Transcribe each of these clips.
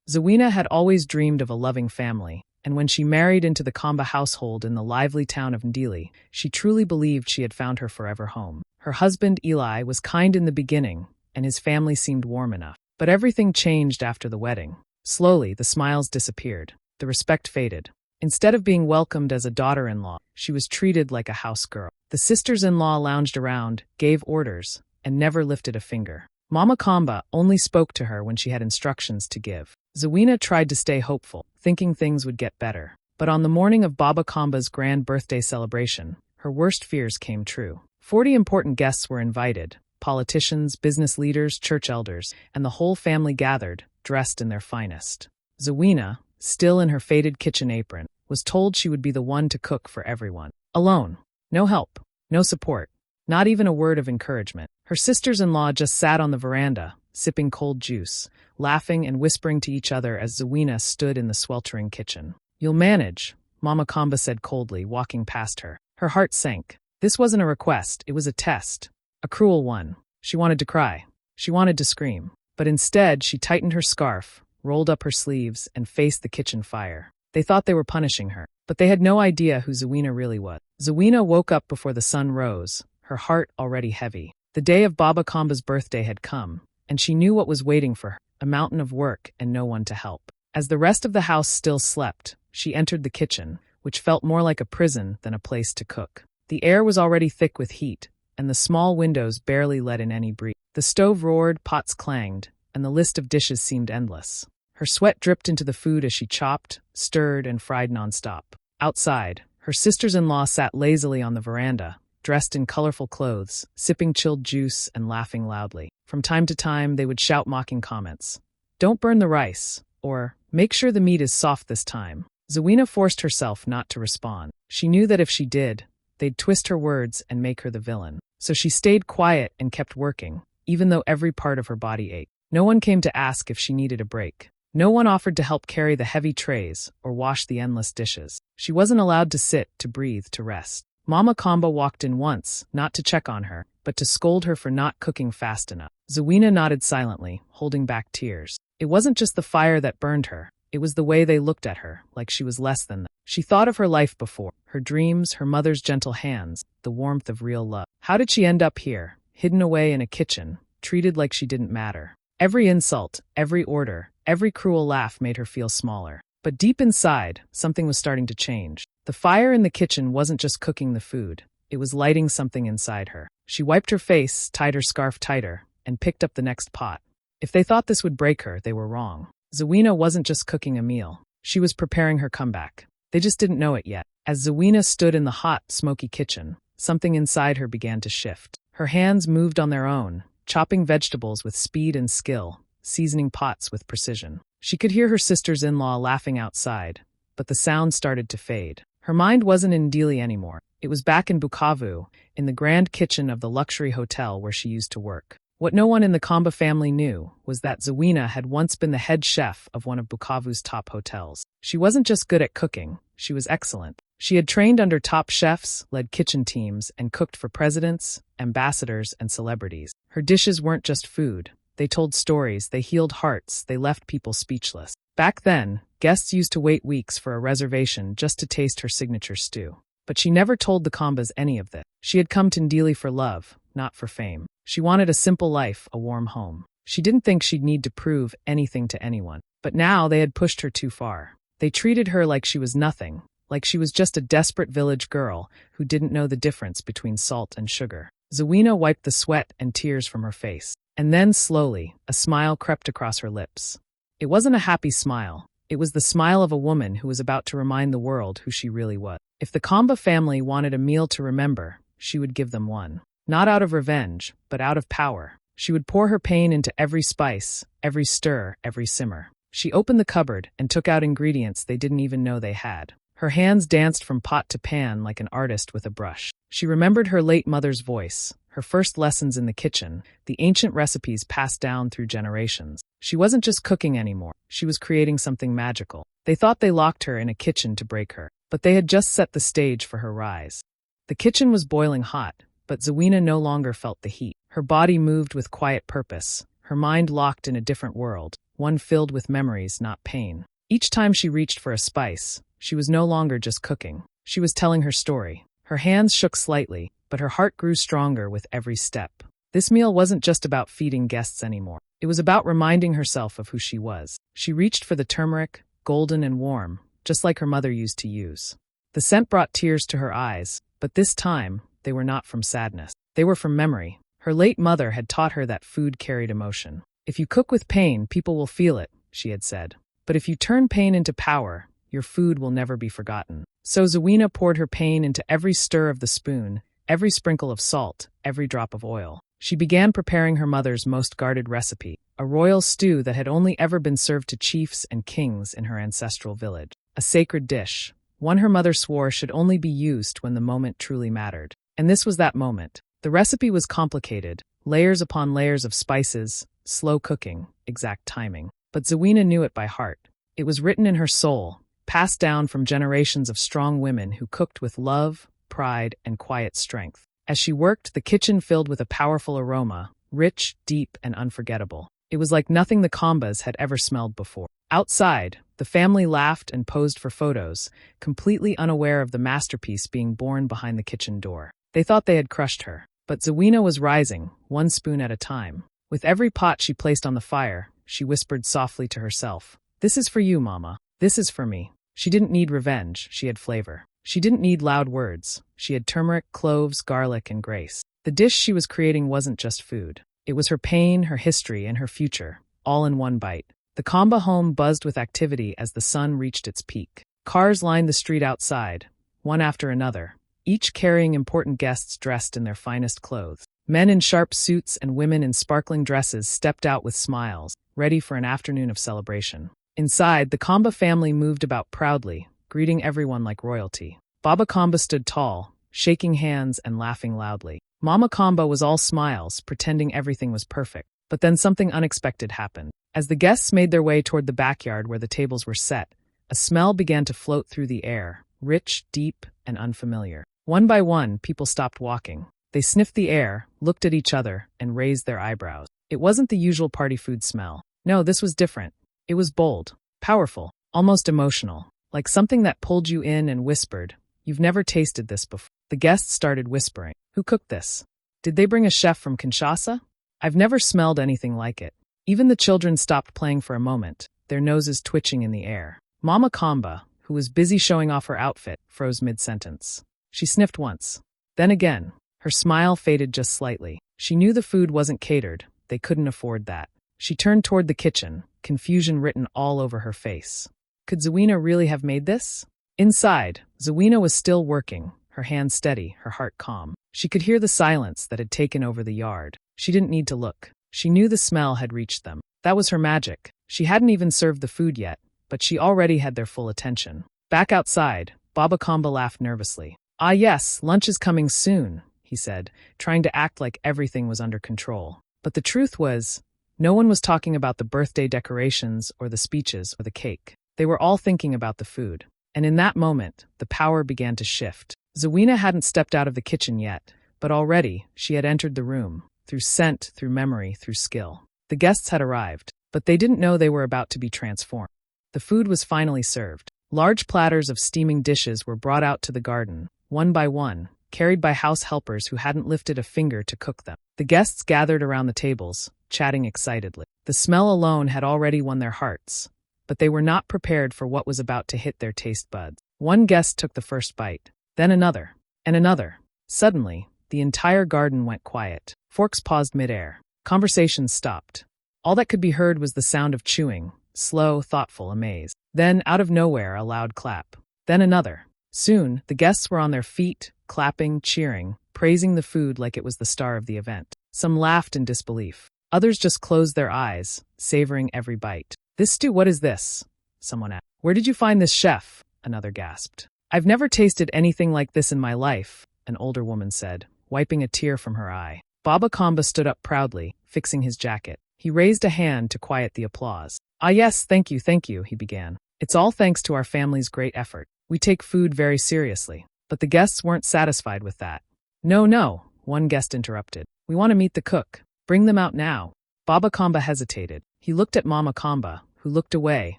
Zuwena had always dreamed of a loving family, and when she married into the Komba household in the lively town of Ndele, she truly believed she had found her forever home. Her husband, Eli, was kind in the beginning, and his family seemed warm enough. But everything changed after the wedding. Slowly, the smiles disappeared. The respect faded. Instead of being welcomed as a daughter-in-law, she was treated like a house girl. The sisters-in-law lounged around, gave orders, and never lifted a finger. Mama Komba only spoke to her when she had instructions to give. Zuwena tried to stay hopeful, thinking things would get better. But on the morning of Baba Komba's grand birthday celebration, her worst fears came true. 40 important guests were invited: politicians, business leaders, church elders, and the whole family gathered, dressed in their finest. Zuwena, still in her faded kitchen apron, was told she would be the one to cook for everyone. Alone. No help. No support. Not even a word of encouragement. Her sisters-in-law just sat on the veranda, sipping cold juice, laughing and whispering to each other as Zuwena stood in the sweltering kitchen. "You'll manage," Mama Komba said coldly, walking past her. Her heart sank. This wasn't a request, it was a test. A cruel one. She wanted to cry. She wanted to scream. But instead, she tightened her scarf, rolled up her sleeves, and faced the kitchen fire. They thought they were punishing her, but they had no idea who Zuwena really was. Zuwena woke up before the sun rose, her heart already heavy. The day of Baba Komba's birthday had come, and she knew what was waiting for her: a mountain of work and no one to help. As the rest of the house still slept, she entered the kitchen, which felt more like a prison than a place to cook. The air was already thick with heat, and the small windows barely let in any breeze. The stove roared, pots clanged, and the list of dishes seemed endless. Her sweat dripped into the food as she chopped, stirred, and fried nonstop. Outside, her sisters-in-law sat lazily on the veranda, dressed in colorful clothes, sipping chilled juice and laughing loudly. From time to time, they would shout mocking comments. "Don't burn the rice," or "Make sure the meat is soft this time." Zuwena forced herself not to respond. She knew that if she did, they'd twist her words and make her the villain. So she stayed quiet and kept working, even though every part of her body ached. No one came to ask if she needed a break. No one offered to help carry the heavy trays or wash the endless dishes. She wasn't allowed to sit, to breathe, to rest. Mama Komba walked in once, not to check on her, but to scold her for not cooking fast enough. Zuwena nodded silently, holding back tears. It wasn't just the fire that burned her. It was the way they looked at her, like she was less than them. She thought of her life before, her dreams, her mother's gentle hands, the warmth of real love. How did she end up here, hidden away in a kitchen, treated like she didn't matter? Every insult, every order, every cruel laugh made her feel smaller. But deep inside, something was starting to change. The fire in the kitchen wasn't just cooking the food. It was lighting something inside her. She wiped her face, tied her scarf tighter, and picked up the next pot. If they thought this would break her, they were wrong. Zuwena wasn't just cooking a meal. She was preparing her comeback. They just didn't know it yet. As Zuwena stood in the hot, smoky kitchen, something inside her began to shift. Her hands moved on their own, chopping vegetables with speed and skill, seasoning pots with precision. She could hear her sisters-in-law laughing outside, but the sound started to fade. Her mind wasn't in Ndele anymore. It was back in Bukavu, in the grand kitchen of the luxury hotel where she used to work. What no one in the Komba family knew was that Zuwena had once been the head chef of one of Bukavu's top hotels. She wasn't just good at cooking, she was excellent. She had trained under top chefs, led kitchen teams, and cooked for presidents, ambassadors, and celebrities. Her dishes weren't just food. They told stories, they healed hearts, they left people speechless. Back then, guests used to wait weeks for a reservation just to taste her signature stew. But she never told the Kombas any of this. She had come to Ndele for love, not for fame. She wanted a simple life, a warm home. She didn't think she'd need to prove anything to anyone. But now they had pushed her too far. They treated her like she was nothing, like she was just a desperate village girl who didn't know the difference between salt and sugar. Zuwena wiped the sweat and tears from her face. And then, slowly, a smile crept across her lips. It wasn't a happy smile. It was the smile of a woman who was about to remind the world who she really was. If the Komba family wanted a meal to remember, she would give them one. Not out of revenge, but out of power. She would pour her pain into every spice, every stir, every simmer. She opened the cupboard and took out ingredients they didn't even know they had. Her hands danced from pot to pan like an artist with a brush. She remembered her late mother's voice, her first lessons in the kitchen, the ancient recipes passed down through generations. She wasn't just cooking anymore. She was creating something magical. They thought they locked her in a kitchen to break her, but they had just set the stage for her rise. The kitchen was boiling hot, but Zuwena no longer felt the heat. Her body moved with quiet purpose, her mind locked in a different world, one filled with memories, not pain. Each time she reached for a spice, she was no longer just cooking. She was telling her story. Her hands shook slightly, but her heart grew stronger with every step. This meal wasn't just about feeding guests anymore. It was about reminding herself of who she was. She reached for the turmeric, golden and warm, just like her mother used to use. The scent brought tears to her eyes, but this time, they were not from sadness. They were from memory. Her late mother had taught her that food carried emotion. If you cook with pain, people will feel it, she had said. But if you turn pain into power, your food will never be forgotten. So Zuwena poured her pain into every stir of the spoon, every sprinkle of salt, every drop of oil. She began preparing her mother's most guarded recipe, a royal stew that had only ever been served to chiefs and kings in her ancestral village. A sacred dish, one her mother swore should only be used when the moment truly mattered. And this was that moment. The recipe was complicated, layers upon layers of spices, slow cooking, exact timing. But Zuwena knew it by heart. It was written in her soul, passed down from generations of strong women who cooked with love, pride, and quiet strength. As she worked, the kitchen filled with a powerful aroma, rich, deep, and unforgettable. It was like nothing the Kombas had ever smelled before. Outside, the family laughed and posed for photos, completely unaware of the masterpiece being born behind the kitchen door. They thought they had crushed her. But Zuwena was rising, one spoon at a time. With every pot she placed on the fire, she whispered softly to herself, "This is for you, Mama. This is for me." She didn't need revenge, she had flavor. She didn't need loud words. She had turmeric, cloves, garlic, and grace. The dish she was creating wasn't just food. It was her pain, her history, and her future, all in one bite. The Komba home buzzed with activity as the sun reached its peak. Cars lined the street outside, one after another, each carrying important guests dressed in their finest clothes. Men in sharp suits and women in sparkling dresses stepped out with smiles, ready for an afternoon of celebration. Inside, the Komba family moved about proudly, greeting everyone like royalty. Baba Komba stood tall, shaking hands and laughing loudly. Mama Komba was all smiles, pretending everything was perfect. But then something unexpected happened. As the guests made their way toward the backyard where the tables were set, a smell began to float through the air, rich, deep, and unfamiliar. One by one, people stopped walking. They sniffed the air, looked at each other, and raised their eyebrows. It wasn't the usual party food smell. No, this was different. It was bold, powerful, almost emotional, like something that pulled you in and whispered, "You've never tasted this before." The guests started whispering, "Who cooked this? Did they bring a chef from Kinshasa? I've never smelled anything like it." Even the children stopped playing for a moment, their noses twitching in the air. Mama Komba, who was busy showing off her outfit, froze mid-sentence. She sniffed once. Then again. Her smile faded just slightly. She knew the food wasn't catered. They couldn't afford that. She turned toward the kitchen, confusion written all over her face. Could Zuwena really have made this? Inside, Zuwena was still working, her hands steady, her heart calm. She could hear the silence that had taken over the yard. She didn't need to look. She knew the smell had reached them. That was her magic. She hadn't even served the food yet, but she already had their full attention. Back outside, Baba Komba laughed nervously. "Ah yes, lunch is coming soon," he said, trying to act like everything was under control. But the truth was, no one was talking about the birthday decorations or the speeches or the cake. They were all thinking about the food. And in that moment, the power began to shift. Zuwena hadn't stepped out of the kitchen yet, but already she had entered the room, through scent, through memory, through skill. The guests had arrived, but they didn't know they were about to be transformed. The food was finally served. Large platters of steaming dishes were brought out to the garden, one by one, carried by house helpers who hadn't lifted a finger to cook them. The guests gathered around the tables, chatting excitedly. The smell alone had already won their hearts, but they were not prepared for what was about to hit their taste buds. One guest took the first bite, then another, and another. Suddenly, the entire garden went quiet. Forks paused midair. Conversations stopped. All that could be heard was the sound of chewing, slow, thoughtful, amazed. Then, out of nowhere, a loud clap. Then another. Soon, the guests were on their feet, clapping, cheering, praising the food like it was the star of the event. Some laughed in disbelief. Others just closed their eyes, savoring every bite. "This stew, what is this?" someone asked. "Where did you find this chef?" another gasped. "I've never tasted anything like this in my life," an older woman said, wiping a tear from her eye. Baba Komba stood up proudly, fixing his jacket. He raised a hand to quiet the applause. "Ah yes, thank you, he began. "It's all thanks to our family's great effort. We take food very seriously." But the guests weren't satisfied with that. No, one guest interrupted. "We want to meet the cook. Bring them out now." Baba Komba hesitated. He looked at Mama Komba, who looked away,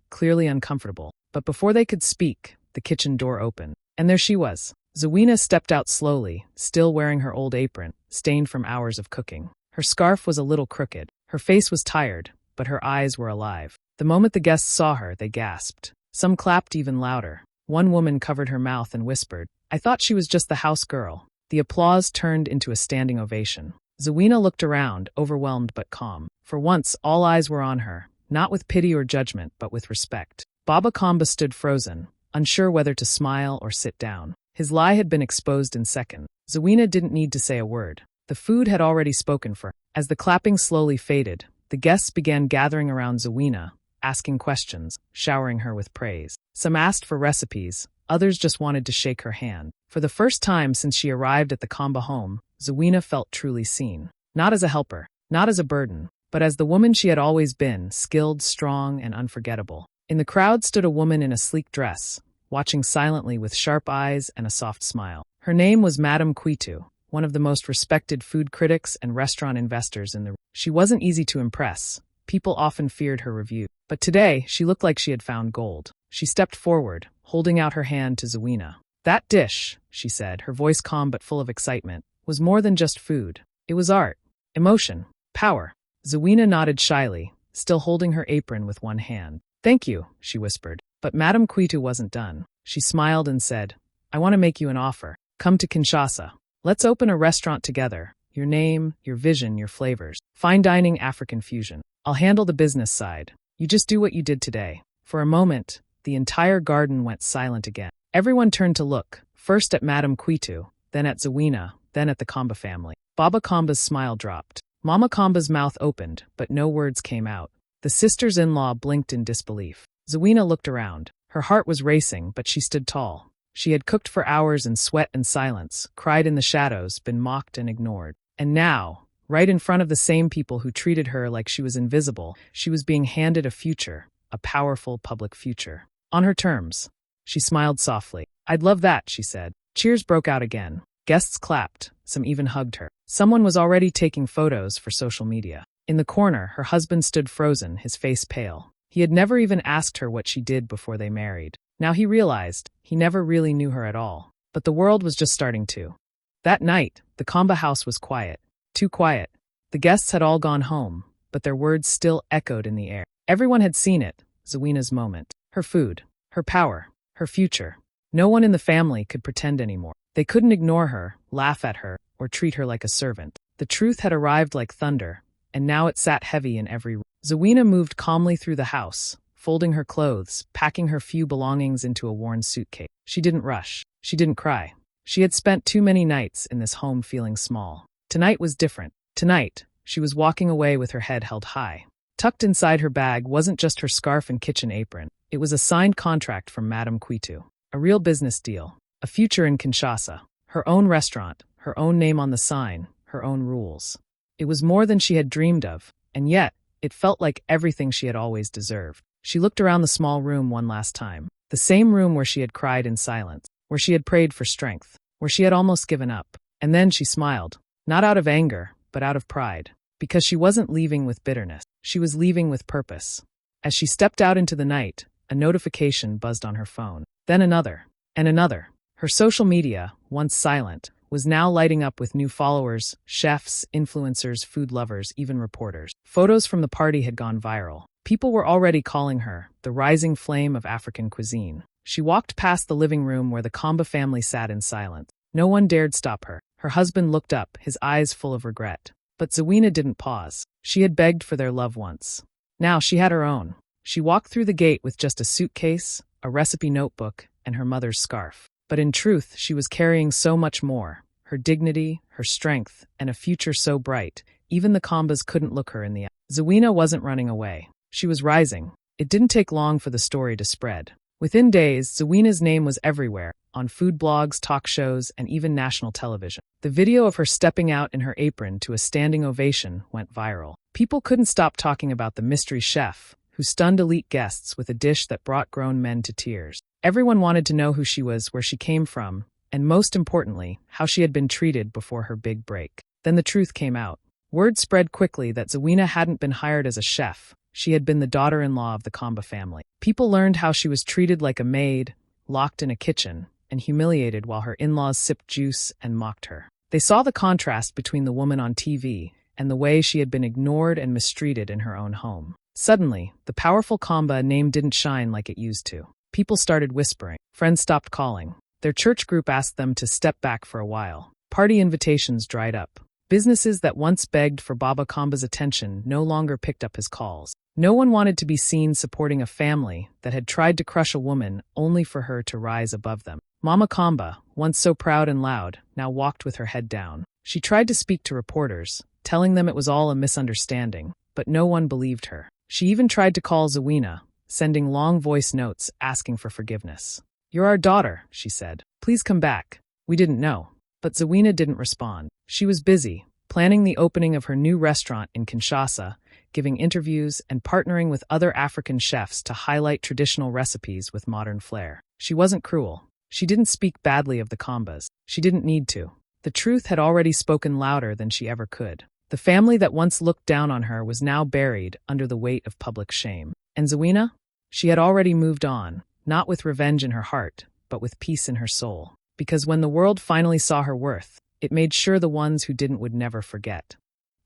clearly uncomfortable. But before they could speak, the kitchen door opened. And there she was. Zuwena stepped out slowly, still wearing her old apron, stained from hours of cooking. Her scarf was a little crooked. Her face was tired, but her eyes were alive. The moment the guests saw her, they gasped. Some clapped even louder. One woman covered her mouth and whispered, "I thought she was just the house girl." The applause turned into a standing ovation. Zuwena looked around, overwhelmed but calm. For once, all eyes were on her, not with pity or judgment, but with respect. Baba Komba stood frozen, unsure whether to smile or sit down. His lie had been exposed in seconds. Zuwena didn't need to say a word. The food had already spoken for her. As the clapping slowly faded, the guests began gathering around Zuwena, asking questions, showering her with praise. Some asked for recipes, others just wanted to shake her hand. For the first time since she arrived at the Komba home, Zuwena felt truly seen. Not as a helper, not as a burden, but as the woman she had always been, skilled, strong, and unforgettable. In the crowd stood a woman in a sleek dress, watching silently with sharp eyes and a soft smile. Her name was Madame Kwitu, one of the most respected food critics and restaurant investors in the region. She wasn't easy to impress. People often feared her review. But today, she looked like she had found gold. She stepped forward, holding out her hand to Zuwena. "That dish," she said, her voice calm but full of excitement, "was more than just food. It was art, emotion, power." Zuwena nodded shyly, still holding her apron with one hand. "Thank you," she whispered. But Madame Kwitu wasn't done. She smiled and said, "I want to make you an offer. Come to Kinshasa. Let's open a restaurant together. Your name, your vision, your flavors. Fine dining, African fusion. I'll handle the business side. You just do what you did today." For a moment, the entire garden went silent again. Everyone turned to look, first at Madame Kwitu, then at Zuwena, then at the Komba family. Baba Komba's smile dropped. Mama Komba's mouth opened, but no words came out. The sisters-in-law blinked in disbelief. Zuwena looked around. Her heart was racing, but she stood tall. She had cooked for hours in sweat and silence, cried in the shadows, been mocked and ignored. And now, right in front of the same people who treated her like she was invisible, she was being handed a future, a powerful public future. On her terms. She smiled softly. "I'd love that," she said. Cheers broke out again. Guests clapped, some even hugged her. Someone was already taking photos for social media. In the corner, her husband stood frozen, his face pale. He had never even asked her what she did before they married. Now he realized, he never really knew her at all. But the world was just starting to. That night, the Komba house was quiet. Too quiet. The guests had all gone home, but their words still echoed in the air. Everyone had seen it, Zuwena's moment. Her food, her power, her future. No one in the family could pretend anymore. They couldn't ignore her, laugh at her, or treat her like a servant. The truth had arrived like thunder, and now it sat heavy in every room. Zuwena moved calmly through the house, folding her clothes, packing her few belongings into a worn suitcase. She didn't rush. She didn't cry. She had spent too many nights in this home feeling small. Tonight was different. Tonight, she was walking away with her head held high. Tucked inside her bag wasn't just her scarf and kitchen apron. It was a signed contract from Madame Kwitu. A real business deal. A future in Kinshasa. Her own restaurant, her own name on the sign, her own rules. It was more than she had dreamed of, and yet, it felt like everything she had always deserved. She looked around the small room one last time. The same room where she had cried in silence, where she had prayed for strength, where she had almost given up. And then she smiled. Not out of anger, but out of pride. Because she wasn't leaving with bitterness. She was leaving with purpose. As she stepped out into the night, a notification buzzed on her phone. Then another. And another. Her social media, once silent, was now lighting up with new followers, chefs, influencers, food lovers, even reporters. Photos from the party had gone viral. People were already calling her the rising flame of African cuisine. She walked past the living room where the Komba family sat in silence. No one dared stop her. Her husband looked up, his eyes full of regret. But Zuwena didn't pause. She had begged for their love once. Now she had her own. She walked through the gate with just a suitcase, a recipe notebook, and her mother's scarf. But in truth, she was carrying so much more. Her dignity, her strength, and a future so bright, even the Kombas couldn't look her in the eye. Zuwena wasn't running away. She was rising. It didn't take long for the story to spread. Within days, Zuwena's name was everywhere, on food blogs, talk shows, and even national television. The video of her stepping out in her apron to a standing ovation went viral. People couldn't stop talking about the mystery chef, who stunned elite guests with a dish that brought grown men to tears. Everyone wanted to know who she was, where she came from, and most importantly, how she had been treated before her big break. Then the truth came out. Word spread quickly that Zuwena hadn't been hired as a chef. She had been the daughter-in-law of the Komba family. People learned how she was treated like a maid, locked in a kitchen, and humiliated while her in-laws sipped juice and mocked her. They saw the contrast between the woman on TV and the way she had been ignored and mistreated in her own home. Suddenly, the powerful Komba name didn't shine like it used to. People started whispering. Friends stopped calling. Their church group asked them to step back for a while. Party invitations dried up. Businesses that once begged for Baba Komba's attention no longer picked up his calls. No one wanted to be seen supporting a family that had tried to crush a woman only for her to rise above them. Mama Komba, once so proud and loud, now walked with her head down. She tried to speak to reporters, telling them it was all a misunderstanding, but no one believed her. She even tried to call Zuwena, sending long voice notes asking for forgiveness. "You're our daughter," she said. "Please come back. We didn't know." But Zuwena didn't respond. She was busy, planning the opening of her new restaurant in Kinshasa, giving interviews and partnering with other African chefs to highlight traditional recipes with modern flair. She wasn't cruel. She didn't speak badly of the Kombas. She didn't need to. The truth had already spoken louder than she ever could. The family that once looked down on her was now buried under the weight of public shame. And Zuwena? She had already moved on, not with revenge in her heart, but with peace in her soul. Because when the world finally saw her worth, it made sure the ones who didn't would never forget.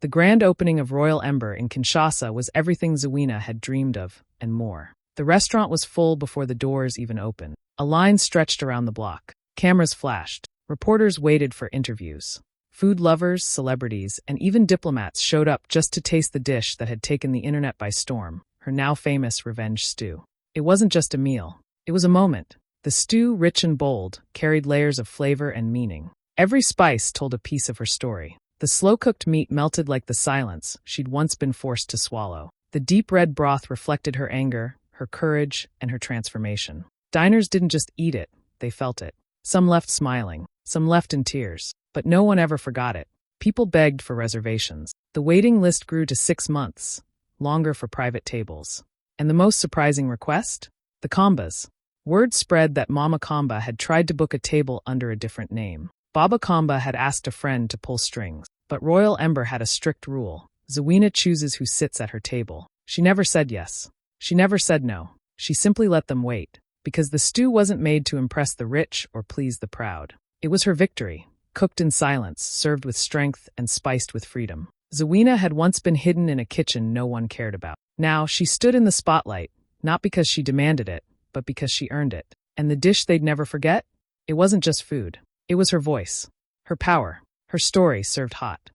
The grand opening of Royal Ember in Kinshasa was everything Zuwena had dreamed of, and more. The restaurant was full before the doors even opened. A line stretched around the block. Cameras flashed. Reporters waited for interviews. Food lovers, celebrities, and even diplomats showed up just to taste the dish that had taken the internet by storm, her now famous revenge stew. It wasn't just a meal. It was a moment. The stew, rich and bold, carried layers of flavor and meaning. Every spice told a piece of her story. The slow-cooked meat melted like the silence she'd once been forced to swallow. The deep red broth reflected her anger, her courage, and her transformation. Diners didn't just eat it, they felt it. Some left smiling, some left in tears, but no one ever forgot it. People begged for reservations. The waiting list grew to 6 months, longer for private tables. And the most surprising request? The Kombas. Word spread that Mama Komba had tried to book a table under a different name. Baba Komba had asked a friend to pull strings, but Royal Ember had a strict rule. Zuwena chooses who sits at her table. She never said yes. She never said no. She simply let them wait, because the stew wasn't made to impress the rich or please the proud. It was her victory, cooked in silence, served with strength, and spiced with freedom. Zuwena had once been hidden in a kitchen no one cared about. Now she stood in the spotlight, not because she demanded it, but because she earned it. And the dish they'd never forget? It wasn't just food. It was her voice, her power, her story served hot.